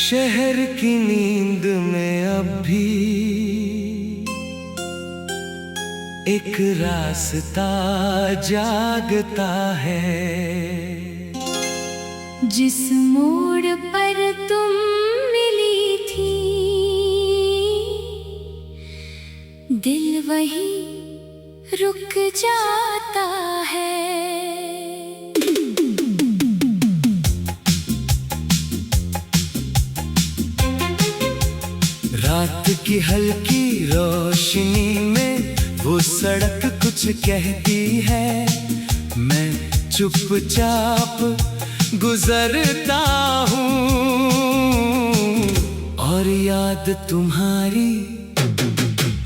शहर की नींद में अब भी एक रास्ता जागता है। जिस मोड़ पर तुम मिली थी, दिल वहीं रुक जाता है। रात की हल्की रोशनी में वो सड़क कुछ कहती है, मैं चुपचाप गुजरता हूँ और याद तुम्हारी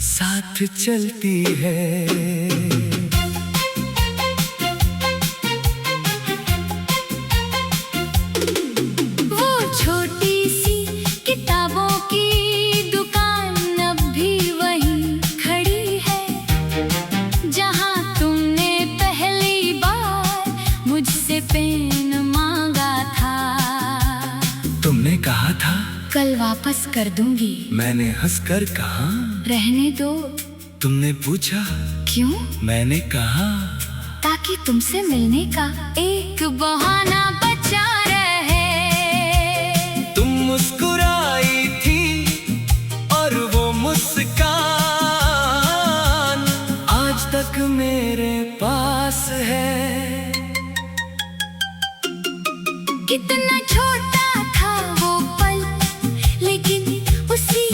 साथ चलती है। पेन मांगा था, तुमने कहा था कल वापस कर दूंगी। मैंने हंसकर कहा रहने दो। तुमने पूछा क्यों? मैंने कहा ताकि तुमसे मिलने का एक बहाना बचा रहे। तुम मुस्कुराई थी और वो मुस्कान आज तक मेरे पास है। कितना छोटा था वो पल, लेकिन उसी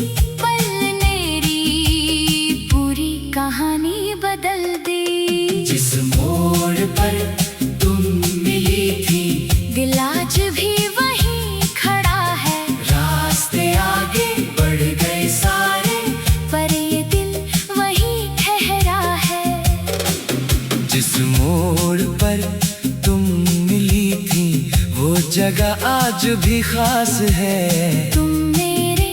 पल ने मेरी पूरी कहानी बदल दी। जिस मोड़ पर तुम मिली थी, दिल आज भी वहीं खड़ा है। रास्ते आगे बढ़ गए सारे, पर ये दिल वहीं ठहरा है। जिस मोड़ पर तुम मिली थी, वो जगह आज भी खास है। तुम मेरे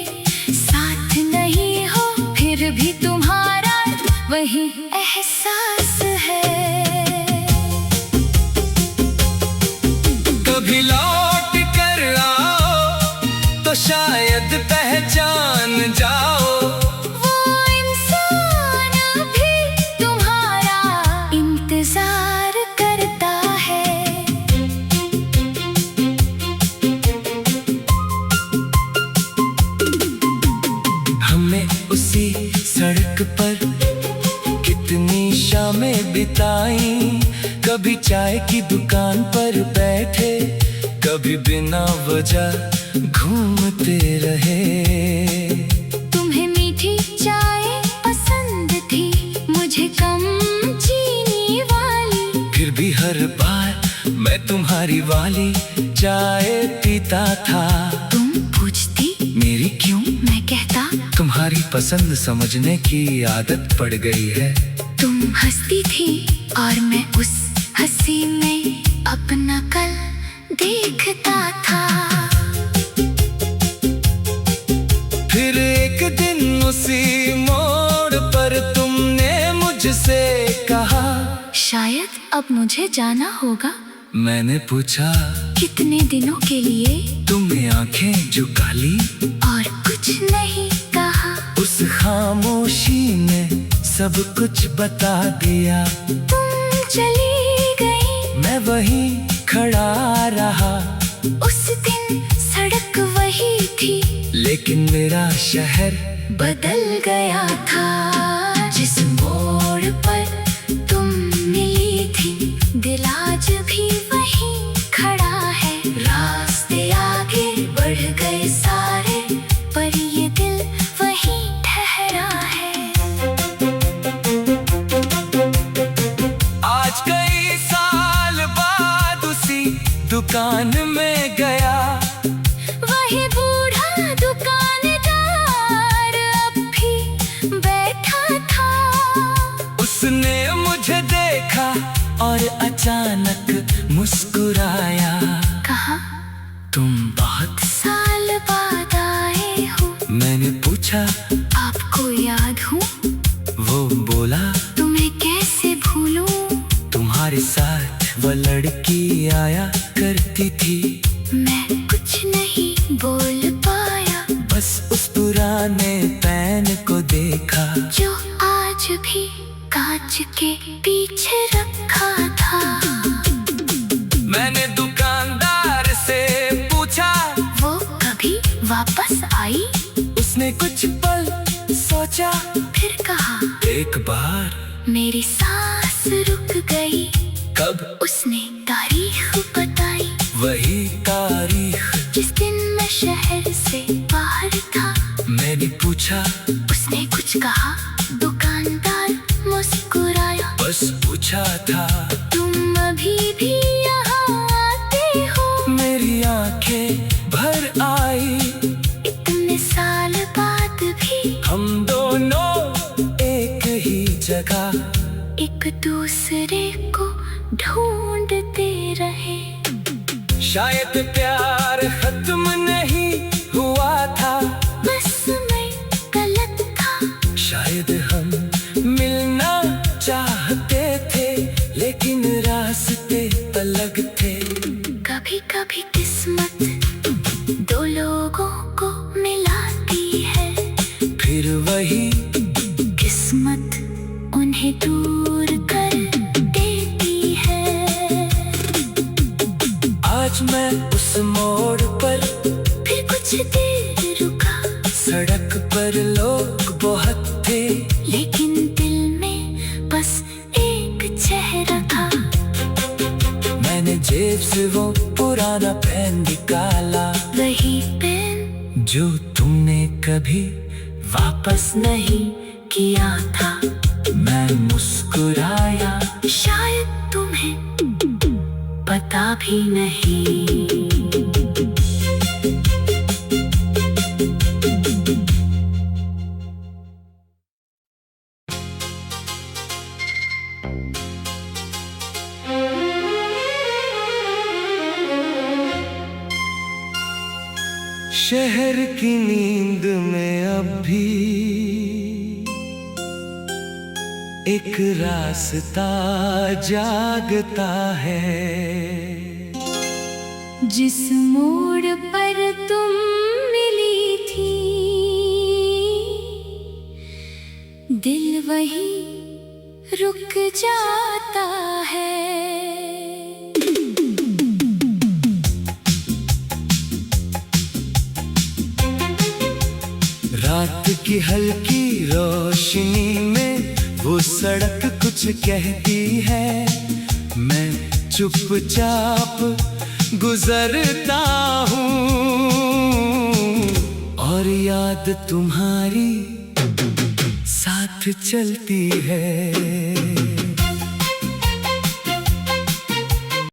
साथ नहीं हो, फिर भी तुम्हारा वही एहसास है। कभी लौट कर आओ तो शायद पहचान जाओ। वो इंसान भी तुम्हारा इंतजार करता है। हमने उसी सड़क पर कितनी शामें बिताई, कभी चाय की दुकान पर बैठे, कभी बिना वजह घूमते रहे। तुम्हें मीठी चाय पसंद थी, मुझे कम चीनी वाली। फिर भी हर बार मैं तुम्हारी वाली चाय पीता था। तुम पूछती मेरी क्यों? मैं कहता तुम्हारी पसंद समझने की आदत पड़ गई है। तुम हंसती थी और मैं उस हंसी में अपना कल देखता था। फिर एक दिन उसी मोड़ पर तुमने मुझसे कहा, शायद अब मुझे जाना होगा। मैंने पूछा कितने दिनों के लिए? तुमने आंखें झुका ली और कुछ नहीं कहा। उस खामोशी ने सब कुछ बता दिया। तुम चली गई, मैं वहीं खड़ा रहा। उस दिन सड़क वही थी, लेकिन मेरा शहर बदल गया था। जिस मोड़ पर तुम मिली थी, दिल आज भी वहीं खड़ा है। रास्ते आगे बढ़ गए सारे, पर ये दिल वहीं ठहरा है। आज कई साल बाद उसी दुकान में गया, वही बूढ़ा दुकानदार अब भी बैठा था। उसने मुझे देखा और अचानक मुस्कुराया। कहा तुम बहुत साल बाद आए हो। मैंने पूछा आपको याद हूँ? वो बोला तुम्हें कैसे भूलूं? तुम्हारे साथ वो लड़की आया करती थी। मैं कुछ नहीं बोल पाया, बस उस पुराने पैन को देखा जो आज भी कांच के पीछे रखा था। मैंने दुकानदार से पूछा, वो कभी वापस आई? उसने कुछ पल सोचा, फिर कहा, एक बार। मेरी सांस रुक गई। कब? उसने तारीख बताई, वही तारीख जिस दिन मैं शहर से बाहर था। मैंने पूछा, उसने कुछ कहा, दुकानदार मुस्कुराया, बस पूछा था। तुम अभी भी यहाँ आते हो? मेरी आंखें भर आई, इतने साल बाद भी हम दोनों एक ही जगह एक दूसरे को ढूंढते रहे। शायद प्यार खत्म नहीं हुआ था, बस मैं गलत था। शायद हम मिलना चाहते थे, लेकिन रास्ते अलग थे। कभी कभी किस्मत दो लोगों को मिलाती है, फिर वही किस्मत उन्हें दूर कर देती है। आज मैं उस मोड़ पर फिर कुछ देर रुका, सड़क पर लोग बहुत थे, लेकिन दिल में बस एक चेहरा था। मैंने जेब से वो पुराना पेन निकाला, वही पेन जो तुमने कभी वापस नहीं किया था। मैं मुस्कुराया, शायद तुम्हें पता भी नहीं। शहर की नींद में अब भी एक रास्ता जागता है। जिस मोड़ पर तुम मिली थी, दिल वहीं रुक जाता है। रात की हल्की रोशनी में वो सड़क कुछ कहती है, मैं चुपचाप गुजरता हूँ और याद तुम्हारी साथ चलती है।